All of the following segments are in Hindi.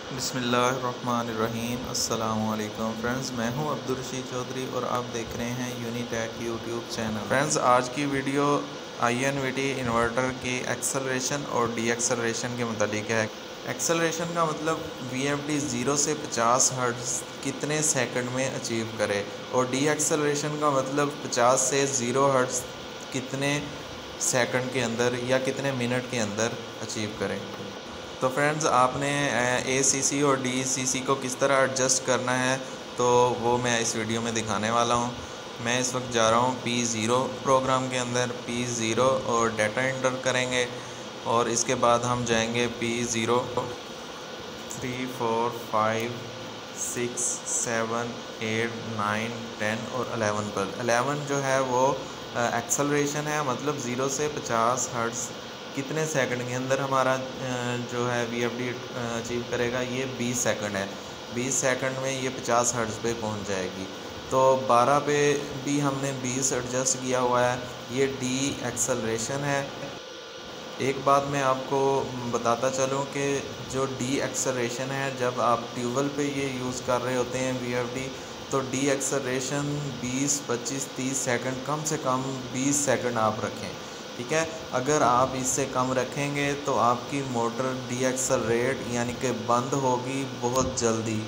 बिस्मिल्लाहिर्रहमानिर्रहीम। अस्सलामुअलैकुम फ्रेंड्स, मैं हूं अब्दुल चौधरी और आप देख रहे हैं यूनिटेक यूट्यूब चैनल। फ्रेंड्स, आज की वीडियो invt इन्वर्टर की एक्सेलरेशन और डी एक्सेलरेशन के मुतालिक है। एक्सेलरेशन का मतलब VFD 0 से 50 हर्ट्ज़ कितने सेकंड में अचीव करे और डी एक्सेलरेशन का मतलब 50 से 0 हर्ट्ज़ कितने सेकंड के अंदर या कितने मिनट के अंदर अचीव करें। तो फ्रेंड्स, आपने ACC और DCC को किस तरह एडजस्ट करना है तो वो मैं इस वीडियो में दिखाने वाला हूँ। मैं इस वक्त जा रहा हूँ P0 प्रोग्राम के अंदर। P0 और डाटा एंटर करेंगे और इसके बाद हम जाएंगे P0 3 4 5 6 7 8 9 10 और 11 पर। 11 जो है वो एक्सेलरेशन है, मतलब 0 से 50 हर्ट्ज़ कितने सेकंड के अंदर हमारा जो है VFD अचीव करेगा। ये 20 सेकंड है। 20 सेकंड में ये 50 हर्ट्ज़ पे पहुंच जाएगी। तो 12 पे भी हमने 20 एडजस्ट किया हुआ है। ये डी एक्सेलरेशन है। एक बात मैं आपको बताता चलूँ कि जो डी एक्सेलरेशन है, जब आप ट्यूबवेल पे ये यूज़ कर रहे होते हैं VFD, तो डी एक्सेलरेशन 20, 25, 30 सेकंड, कम से कम 20 सेकंड आप रखें, ठीक है। अगर आप इससे कम रखेंगे तो आपकी मोटर डी एक्सेलरेट यानी कि बंद होगी बहुत जल्दी।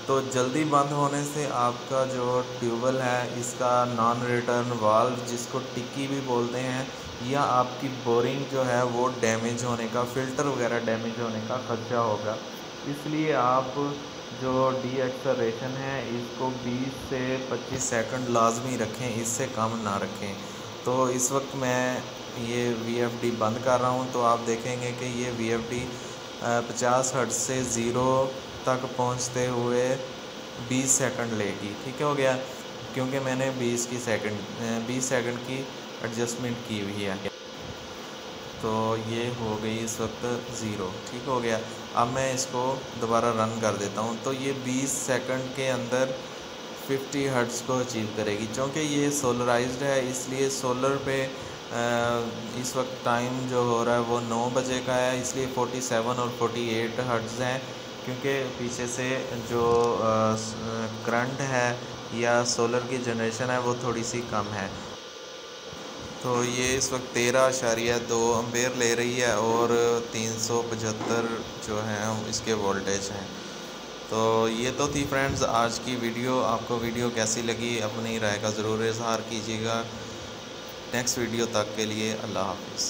तो जल्दी बंद होने से आपका जो ट्यूबवेल है, इसका नॉन रिटर्न वाल्व जिसको टिक्की भी बोलते हैं, या आपकी बोरिंग जो है वो डैमेज होने का, फ़िल्टर वगैरह डैमेज होने का ख़दशा होगा। इसलिए आप जो डी एक्सेलरेशन है इसको 20 से 25 सेकंड लाजमी रखें, इससे कम ना रखें। तो इस वक्त मैं ये VFD बंद कर रहा हूँ, तो आप देखेंगे कि ये VFD 50 हर्ट्ज़ से 0 तक पहुँचते हुए 20 सेकंड लेगी। ठीक हो गया, क्योंकि मैंने 20 सेकंड की एडजस्टमेंट की हुई है। तो ये हो गई इस वक्त 0। ठीक हो गया। अब मैं इसको दोबारा रन कर देता हूँ। तो ये 20 सेकंड के अंदर 50 हर्ट्ज़ को अचीव करेगी। क्योंकि ये सोलराइज्ड है, इसलिए सोलर पे इस वक्त टाइम जो हो रहा है वो 9 बजे का है, इसलिए 47 और 48 हर्ट्ज़ हैं। क्योंकि पीछे से जो करंट है या सोलर की जनरेशन है वो थोड़ी सी कम है। तो ये इस वक्त 13.2 एम्पेयर ले रही है और 375 जो है इसके वोल्टेज हैं। तो ये तो थी फ्रेंड्स आज की वीडियो। आपको वीडियो कैसी लगी अपनी राय का ज़रूर इज़हार कीजिएगा। नेक्स्ट वीडियो तक के लिए अल्लाह हाफ़िज़।